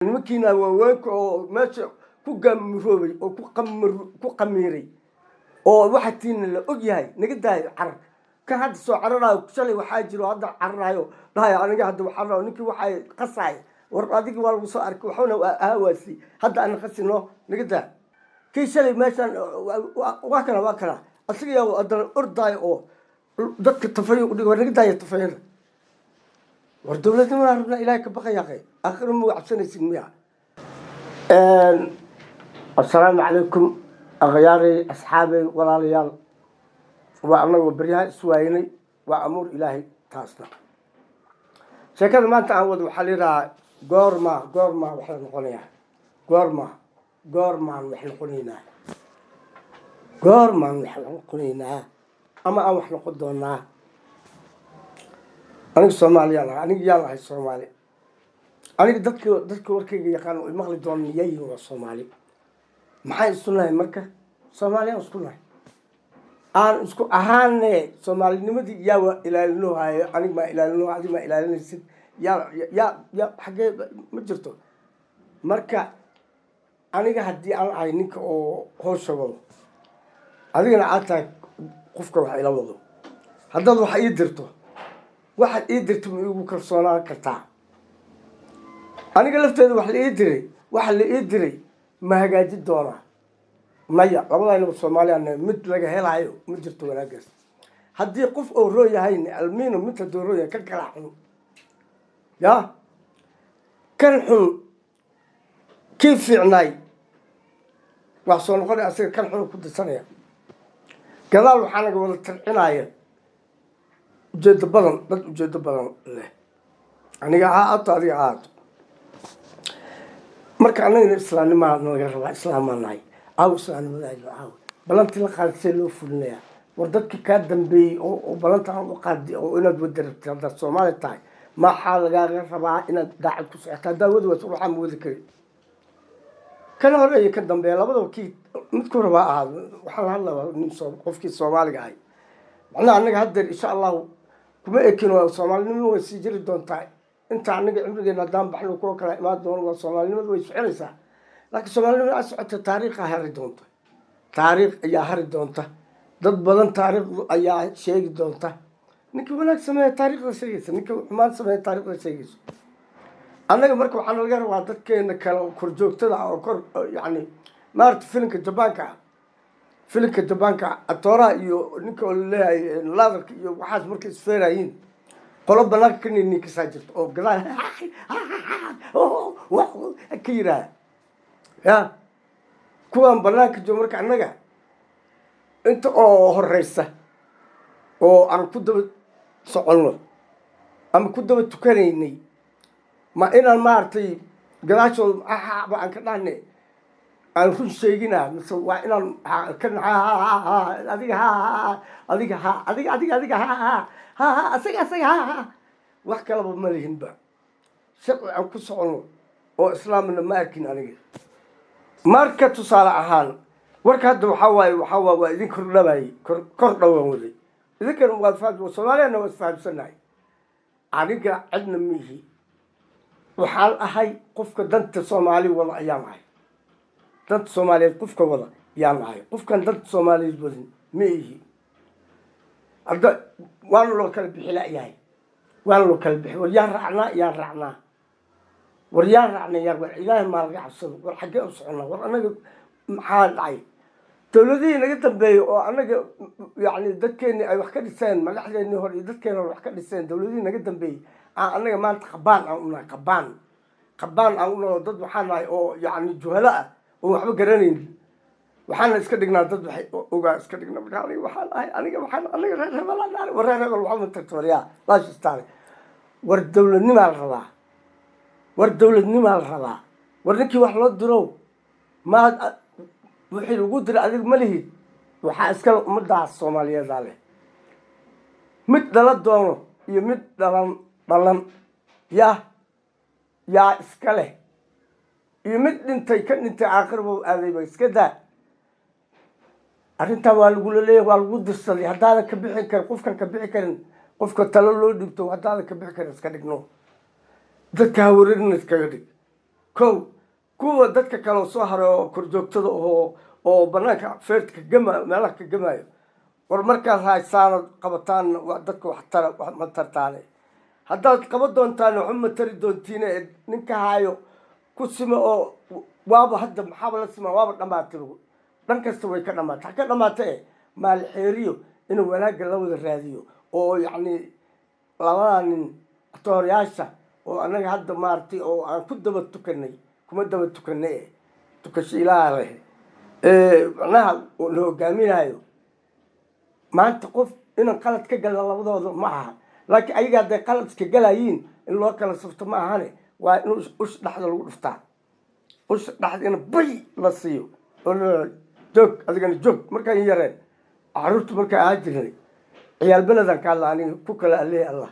nimankiina waaweynka oo meesha ku gaamiroobay oo ku qamiiray oo waxa tiina la og yahay naga daayo carar ka hadda soo cararayo shalay waxaa jiro hadda cararayo dhahay aniga hadda waxaa rabo ninkii waxay qasay war adiga waa lagu soo arkay waxuna ahawaasi hadda aan qasino naga daa kii shalay meeshan waa kana asiga yaa adan orday oo dadka tafayo u dhigo naga daayo tafayada war dawladda ma rabna ilaahay ka baqayaqay akhir ma wacsanaysin miya السلام عليكم أغياري أصحابي ولا ليال وأنا وبريها إسوائيني وأمور إلهي تاسنا شكرا ما تعود وحليرا قورما وحنا نقوليها قورما وحنا نقولينا أما وحنا قدونا أنا الصومالي أنا يلا هاي الصومالي أنا دتك وركي يقانو المغلي دون يي والصومالي maxay isku nahay marka Soomaaliya isku nahay aan isku ahaanay Soomaalinimadii yaa ilaalino hayo aniga ma ilaalino adiga ma ilaalinaysid ya xagee ma jirto marka aniga hadii aan ahay ninka oo howsha wado adigana aad tahay qofka wax ila wado haddaad wax ii dirto waxaad ii dirto ma igu kalsoonaan kartaa aniga lafteeda wax la ii diray ما هجاجي دورة مايا والله إنه الصومالي أنا مثل هلايو مثل توناجس هدي قف أو رؤية هاي المين مثل دورية كالحن يا كالحن كيف في عناي وحصل قري أصير كالحن كنت سنة قالوا حنا قبل عناية جد بدن له أنا قاعد أطلع قاعد marka anaga islaamnimo naga raba islaamanahay islaamnimada balantii la qaaday loo fulinaya war dadkii ka dambeeyay oo balanta u qaaday oo inaad wadartay dad Soomaali tahay ma xal laga rabaa inaad daacad ku socotaa daawada waxa moodi kari kana hore ka dambeeyay labadaba kii mid ku rabaa waxa la hadlaa nin qofkii Soomaaliga ahay anaga hadda insha Allah kuma eekino Soomaalinimo way sii jiri doontaa انت عنك عمرك نظام بحلو كوكلا ما دون وصومالي ما دوي سعرسا لكن صومالي أسعد تاريخ هاري دونتا تاريخ يا هاري دونتا ضد بدن تاريخ يا شيء دونتا نك ولا سمع تاريخ وسيس نك ما سمع تاريخ وسيس أنا مركو عن الجار وعدت كأنك كرجوك تدع أو كر يعني مارت فيلم كتبانكا التورا يو نك ولا لازم يو واحد مركز فيراين قلوب بلاك كني إني كساجت أو قلنا كيرا يا كوان بلاك جمرك عنك أنت هالرئيسة أو أنا كنت سألنا أما كنت بتكرهني ما إنا المارتي قلاشوا بعد كناني أنا كنت شيءنا مثل وإنا كن أديك أسيق وحكى له بمالهن بقى شقل عن كسرنا أو إسلامنا ما أكين عليه ماركة صالحان وركض وحواي وإذن كرنا باي كرنا وولي إذا كانوا وفاد وصومالي أنا وفاد سناي عليك عندنا ميهي وحال أهاي قفك دنت صومالي والله أيام هاي دنت صومالي قفك والله أيام هاي قفك دنت صومالي بوزن ميهي وانا لو كلب حلا ياي وانا لو كلب وريا رعنا يا رعنا يا إلهي ما رجع الصدق والحاجة أصعنا وأنا محال عي تولدي أنا قلت بي وأنا يعني ذكرني أي وحكي لسان ما لحد إنه هو ذكرني وحكي لسان تولدي أنا قلت بي أنا ما أنت قبان أو ضد وحنا أو يعني جهلاء وحب جرانين وحنا اسكدقنا ضد وقا اسكدقنا بقالي وحنا أنا رهب ورهب الوحمد تكتوريا لا شستاني والدولة نما الرضا ورنكي وحلو الدرو ما وحي الوجود عليك ملهي وحا اسكال مدى الصومالية ذالي مد دلت دونو يمد دلن يا اسكاله يمد انت آخر بو آذيبا اسكدا أنت والقول والقدس اللي هذا كبيح كر قف كبيح كر قف كتلو دكتور هذا كبيح كر اسكدقنو ذكاورين اسكدق kow kuwa dadka kale soo haray oo korjoogtada oo banaanka feertka gama meelaha ka gamayo war markaad haysaanad qabataan waa dadka wax ma tartaane haddaad qaban doontaan waxba ma tari doontiin ninka haayo ku sima oo waaba hadda maxaaba la sima waaba dhammaatay dhan kasta way ka dhammaatay ha ka dhammaatay maal xeeriyo inuu wanaagga la wada raadiyo oo yacni labada nin atoorayaasha oo annaga hadda maaragtay oo aan ku daba tukanay kuma daba tukanay tukasho ilaaha leh macnaha la hogaaminayo maanta qof inaan qalad ka galna labadooda ma aha laakiin ayaga hadday qaladka galayiin in loo kala safto ma ahane waa in ush dhexda lagu dhuftaa ush dhexda in bay la siiyo oo joog adigana joog markaan yareen caruurtu markaan ahaa jirnay ciyaal beledan ka hadla aniga ku kala aleey allah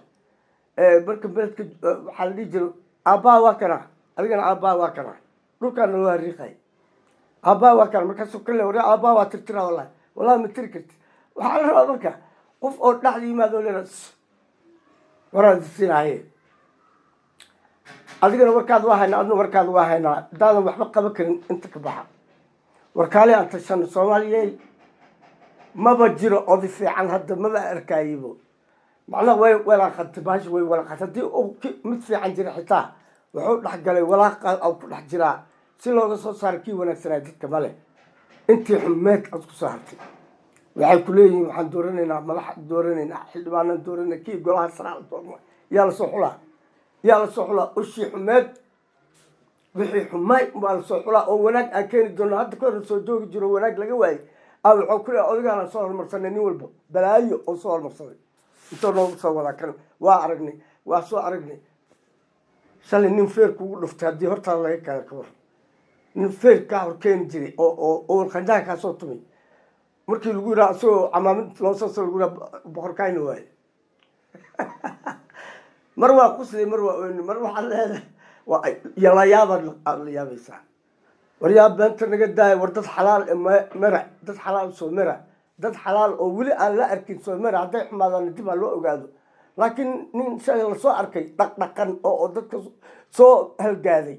marka beledka waxaa la dhihi jiray aabbaa waa kana adigana aabbaa waa kana dhulkaana loo hariiqay aabbaa waa kana markaasuu kale wari aabbaa waa tirtira wallahi ma tiri karti waxaa la rabaa marka qof oo dhexda yimaado leena waraad siinaaye adigana warkaad waa haynaa adna warkaad waa haynaa haddaadan waxba qaban karin inta ka baxa warkaale aan tashano soomaaliyey maba jiro oday fiican hadda maba arkaayibo macnaha way walaaqatay baashi way walaaqatay haddii uu mid fiican jira xitaa wuxuu dhexgalay walaaqa oo ku dhex jiraa si looga soo saaro kii wanaagsanaa dadka male intii xumeed aad ku soo hartay waxay ku leeyihiin waxaan dooranaynaa madax dooranaynaa xildhibaanan dooranay kii golaha saraa doorma yaa la soo xulaa ushii xumeed wixii xumaay baa la soo xulaa oo wanaag aan keeni doono hadda kahor soo joogi jiro wanaag laga waayey wuxuu ku leeyahay odagaan soo hormarsanay nin walba balaayo oo soo hormarsaday intoo noogu soo wadaa kan waa soo aragnay shalay nin feer kugu dhuftay haddii hortaada laga kala ka war nin feer kaa hor keeni jiray oo qanjaha kaa soo tumay markii lagu yidhaha isagoo camaamid loo soo lagu yidhaha boqorkaayna waaye mar waa qusday mar waa oyni mar waxaad leedahay waa yalayaabaad la yaabaysaa war yaa beenta naga daaya war dad xalaal mera dad xalaal soo mera dad xalaal oo weli aan la arkin soo mera hadday xumaadaan dib aa loo ogaado laakiin nin shalay lasoo arkay dhaqdhaqan oo dadka soo halgaaday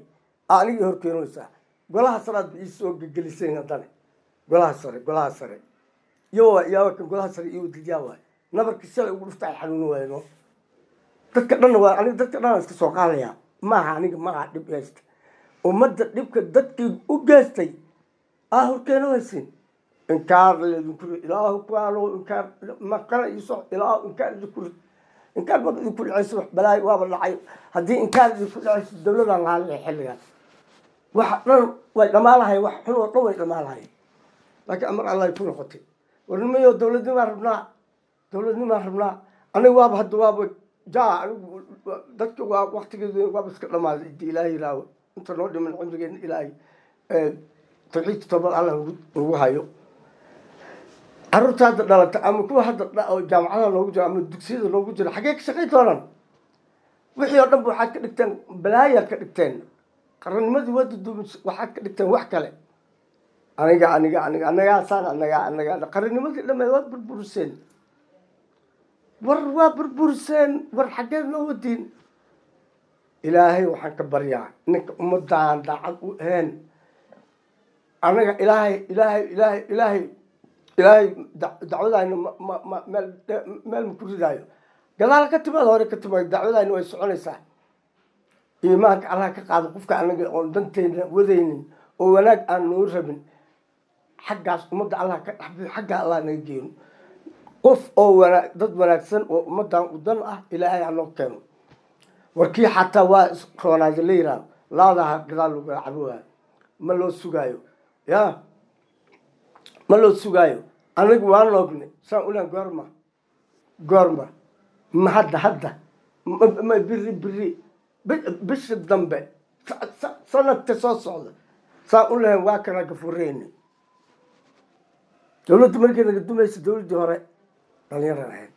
anigii horkeenaysaa golaha saraad ba ii soo gegeliseen haddana golaha sare yaa kan golaha sare iyo wadidyaa waay nabarkii shalay ugu dhufta ay xanuuni waayno dadka dhanna waa aniga dadka dhan iska soo qaadayaa maaha aniga maaha dhib haysta ummadda dhibka dadkii u geystay horkeenaysin inkaar leedinku ilaahu kuwaano inkaar maqana iso ilaahu inkaar idinku inkaar bad idinku dhacayso wax balaay waaba dhacay haddii inkaar idinku dhacayso dowladaan lahaan lahay xilligaas wax dhan way dhamaalahay wax xun oo dhan way dhamaalahay laakiin amar allah ku noqotay warnimayo dowladnimaan rabnaa aniga waaba hadda waaba jaa anigu dadka waa waktigeedu waaba iska dhamaaday intii ilaahay ilaawo inta noo dhiman cumrigeena ilaahay tawxiidka toobad allah ugu hayo carruurta hadda dhalata ama kuwa hadda oo jaamacadaha noogu jira ama dugsiyada noogu jira xaggee ka shaqay doonaan wixii oo dhan ba waxaad ka dhigteen balaayaad ka dhigteen qarannimadii wadaduumi waxaad ka dhigteen wax kale aniga qarannimadii dhammeed waad burburiseen waa burburiseen war xaggeed noo wadiin ilaahay waxaan ka baryaa ninka ummadaan daacad u ahayn anaga ilaahay dacwadayna meel ma ku ridaayo gadaal ka timaad hore ka timaad dacwadayna way soconaysaa iimaanka allah ka qaado qofka anaga oon danteena wadaynin oo wanaag aan noo rabin xaggaas ummadda allah ka dhaxbiyo xaggaa allah naga geeno qof oo dad wanaagsan oo ummaddan u dan ah ilaahay ha noo keeno warkii xataa waa roonaayo la yiraahdo laadaha gadaal lagu cabowaayo ma loo sugaayo ma loo sugaayo anigu waan noognay saan ulan goorma ma hadda ma biri bisha dambe sanadka soo socda saan u lahayn waa kana gafureyni dowladda markay naga dumaysa dowladdii hore dhallinyaraan ahayn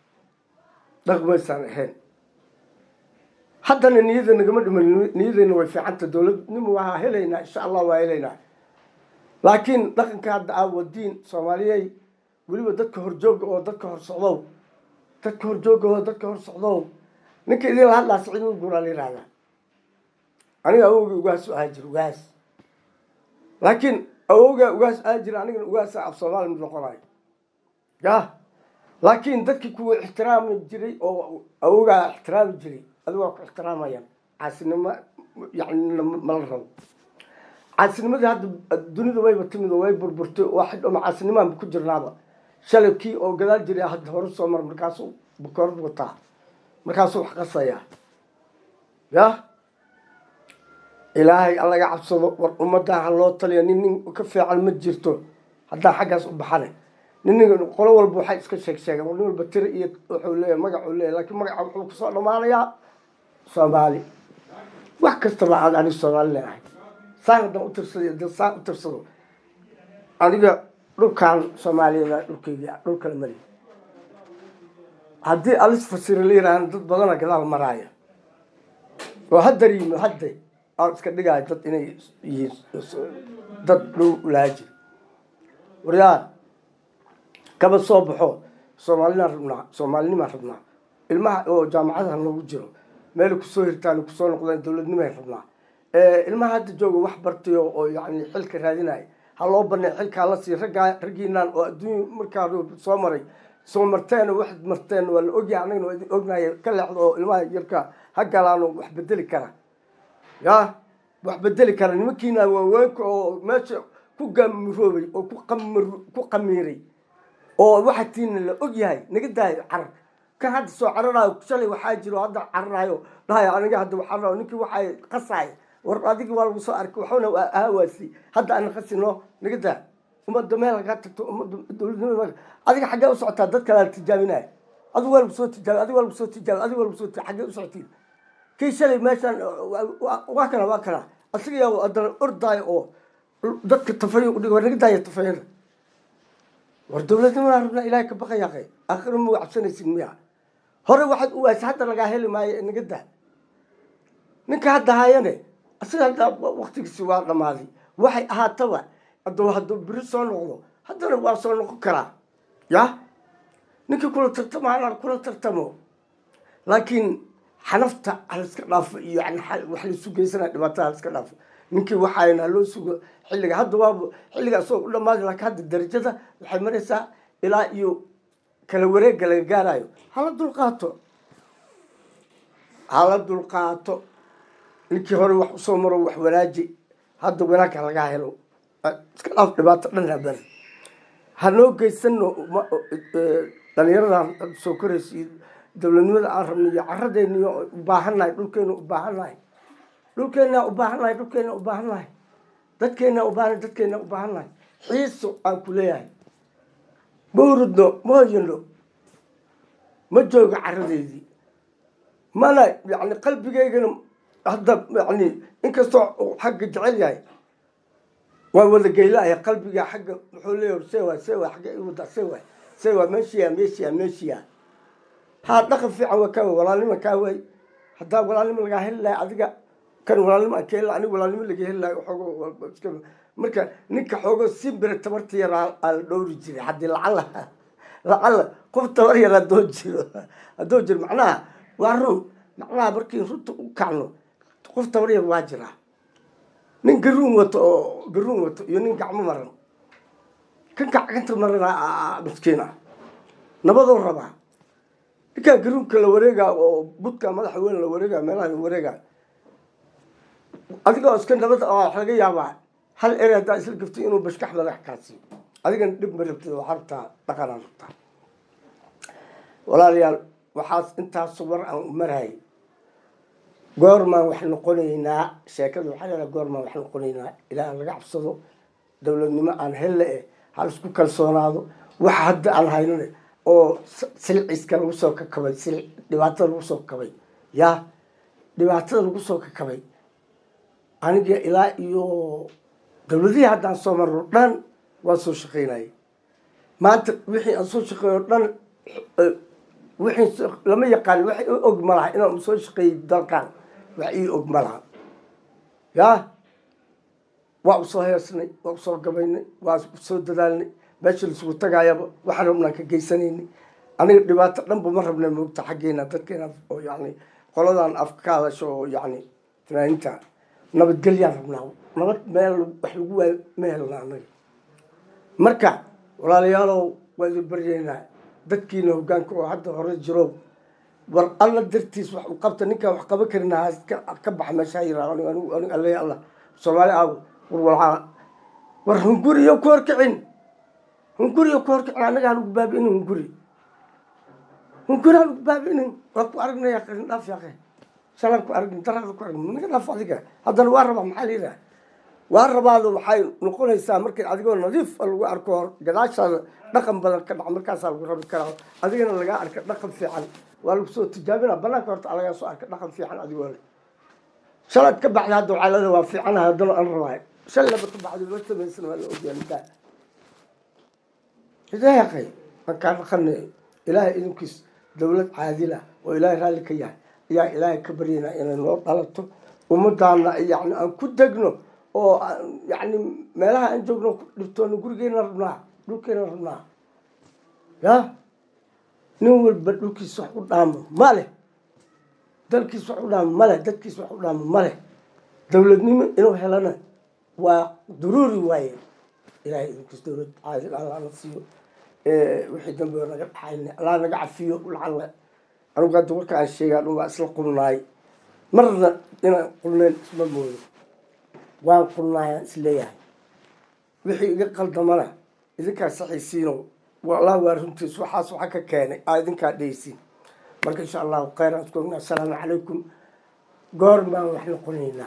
dhaqmaysaan ahayn haddana niyada nagama dhiman niyadayna way fiicanta dowladnimo waa helaynaa insha allah waa helaynaa laakiin dhaqanka hadda wadiin soomaaliyey weliba dadka horjooga oo dadka hor socdow ninka idin la hadlaa siciid guuraa la yihahdaa aniga awowga ugaas u ahaa jira ugaas laakiin awowga ugaas ahaa jira anigana ugaasa af soomaali mid noqonayo ya laakiin dadkii kuwa ixtiraami jiray oo awowgaa ixtiraami jiray adigu waa ku ixtiraamayaan caasinimo yani mala rabo caasinimadii hadda dunida wayba timid oo way burburtay oo xidhoma caasinimaan ku jirnaaba shalay kii oo gadaal jiray hadda hore soo mar markaasuu bukoorad wataa markaasuu wax qasaya ya ilaahay allaga cabsado war ummadda ha loo taliya nin ka fiican ma jirto haddaan xaggaas u baxane nin qolo walba waxay iska sheegeen nin walba tiro iyo wuxuu leeyahay magacuu leeyahay laakiin magaca wuxuu kusoo dhammaanayaa soomaali wax kastaba aan aniga soomaali leeyahay saan haddaan u tirsado aniga dhulkaan soomaaliyada dhulkayga dhul kale mari haddii alis fasira la yidhaahna dad badana gadaal maraaya oo haddar yimid hadday aan iska dhigaayo dad inay yihiin dad dhow ulaaji waryaa kaba soo baxo soomaalinimaan rabnaa ilmaha oo jaamacadaha noogu jiro meel kusoo hirtaan kusoo noqdaan dowladnimaan rabnaa ilmaha hadda jooga wax bartayo oo yani xilka raadinaya ha loo banay xilkaa la sii raggiinaan oo adduunya markaa soo maray soo marteen waxaad marteen waa la ogyahay anagana waa idin ognahay ka leexdo oo ilmaha yarka ha galaano wax bedeli kara ya wax bedeli kara nimankiina waaweynka oo meesha ku gamiroobay oo ku qamiiray oo waxa tiina la ogyahay naga daayo carar kan hadda soo cararayo shalay waxaa jiro hadda cararayo dhahay aniga hadda waxaa ninkii waxay qasay war adiga waa lagu soo arkay waxuna ahawaasi hadda aan qasino naga daa ummadda meel ka tagto ummadda dowladnimada adiga xagee u socotaa dad kale tijaabinay adigu waa lagu soo tijaabay xagee u socotiin kii shalay meeshaan waa kana asiga yaa haddana ordaayo oo dadka tafayo u dhigo naga daaya tafayada war dowladnimada rabnaa ilaahay ka baqayaaqay aakhiro ma cabsanaysin miya hore waxaad u waaysa hadda lagaa heli maayo naga daa ninka hadda hayane asiga hadda waqtigiisi waa dhammaaday waxay ahaataba hadduu beri soo noqdo haddana waa soo noqon karaa ya ninkii kula tartamo laakiin xanafta haliska dhaafo iyo yani wax laisu geysanaa dhibaatada haliska dhaafo ninkii waxayna loo sugo xilliga hadda waaba xilliga asagoo u dhammaaday laakiin hadda darajada waxay maraysaa ilaa iyo kala wareegga laga gaarayo hala dulqaato ninkii hore wax usoo maro wax wanaaji hadda wanaagka laga helo iska dhaaf dhibaato dhan haban hanoo geysano dhalinyaradan soo koraysa iyo dowladnimada aan rabno iyo caradeenniyo u baahannahay dhulkeena u baahannahay dadkeena u baahannahay xiiso aan ku leeyahay ma hurudno ma hoyano ma jooga caradeydii mana yani qalbigeygana hadda yani inkastoo xagga jecel yahay waa wada geylahaya qalbiga xagga wuxuu leeyahay sewa xagga iwada sewa meeshiya haa dhaqan fiican waa kaa walaalnima kaa waay haddaa walaalnimo lagaa heli lahay adiga kan walaalnimo aan ka heli lahay aniga walaalnimo laga heli lahay xoogo marka ninka xoogo si bere tabarta yar aa la dhowri jiray haddii lacala qof tabar yar haddoo jiro macnaha waa run macnaha markii runta u kacno qof tabar yar waa jiraa nin garuun wato iyo nin gacmo maran kan gacanta marana miskiina nabadoo rabaa ninkaa garuunka la wareegaa oo budka madaxa weyn la wareegaa meelaha la wareegaa adigoo iska nabad wax laga yaabaa hal ere haddaa isla gaftay inuu bashkax madax kaasiyo adigana dhib ma rabtid waxaa rabtaa dhaqanaa rabtaa walaalayaal waxaas intaas war aan marahay goormaan wax noqonaynaa sheekada waxaa leedahay goormaan wax noqonaynaa ilaaha laga cabsado dowladnimo aan helle hal isku kalsoonaado waxa hadda aan haynane oo silciska lagu soo kakabay dhibaatada lagu soo kakabay yaa dhibaatada lagu soo kakabay aniga ilaa iyo dowladihii haddaan soo marro dhan waa soo shaqaynayay maanta wixii aan soo shaqeeyo dhan wixii lama yaqaan wax i og ma laha inaan soo shaqeeyey dalkan wax ii og ma laha yaa waa u soo heesnay waa usoo gabaynay waa usoo dadaalnay meesha laisugu tagaayaba waxaan rabnaan ka geysanaynay aniga dhibaato dhanba ma rabna moogta xaggeena dadkeena oo yani qoladan afka ka hadasho oo yani fanaaninta nabadgelyaan rabnaa nabad meel wax lagu waayo ma helna annaga marka walaalayaalow waa idin baryaynaa dadkiina hoggaanka oo hadda hore jiro war alla dartiis wax u qabta ninkaan wax qaban karinaa ka baxa meesha yiraa anigu alle allah soomaali aago war hunguriyo ku horkicin annaga anugu baabi'inin hunguri anugu baabi'inin waa ku aragnaya qarin dhaaf yaaqe shalan ku aragnin darada ku aragnin naga dhaaf adiga haddana waa rabaa maxaa la yidhaha waa rabaadu waxay noqonaysaa markii adigoo nadiif lagu arko hor gadaashaada dhaqan badan ka dhaca markaasaa lagu rabi karaa adigana lagaa arka dhaqan fiican waa lagu soo tijaabina banaanka horta lagaa soo arka dhaqan fiican adigoo le shalaad ka baxda hadda waxaa leeda waa fiicanaha haddana aan rabaayo shan laba ka baxda loo samaysana waa la ogyahay midaa hidaayaqay aan kaa dhaqanayo ilaahay idinkiis dowlad caadila oo ilaahay raalli ka yahay ayaa ilaahay ka baryaynaa inay noo dhalato ummadaana yani aan ku degno oo yani meelaha aan joogno ku dhibtoono gurigeena rabnaa dhulkeena rabnaa ya nin walba dhulkiis wax u dhaamo ma leh dalkiis wax u dhaamo ma leh dadkiis wax u dhaamo ma leh dowladnimo inuu helana waa daruuri waaye ilaahay idinkiis dowlad caadil allah na siiyo wixii dambe naga dhaxayna allah naga cafiyo lacalla anugu hadda warka aan sheegaa dhan waa isla qulnaay marna inaan qulnayn isma moodo waan qulnaayaan isleeyahay wixii iga qaldamana idinkaa saxaysiino والله وارنتي سوحاس وحكا كان ايدن كا ديسين marka insha Allah khayr assalaamu alaykum goor ma wax la qonayna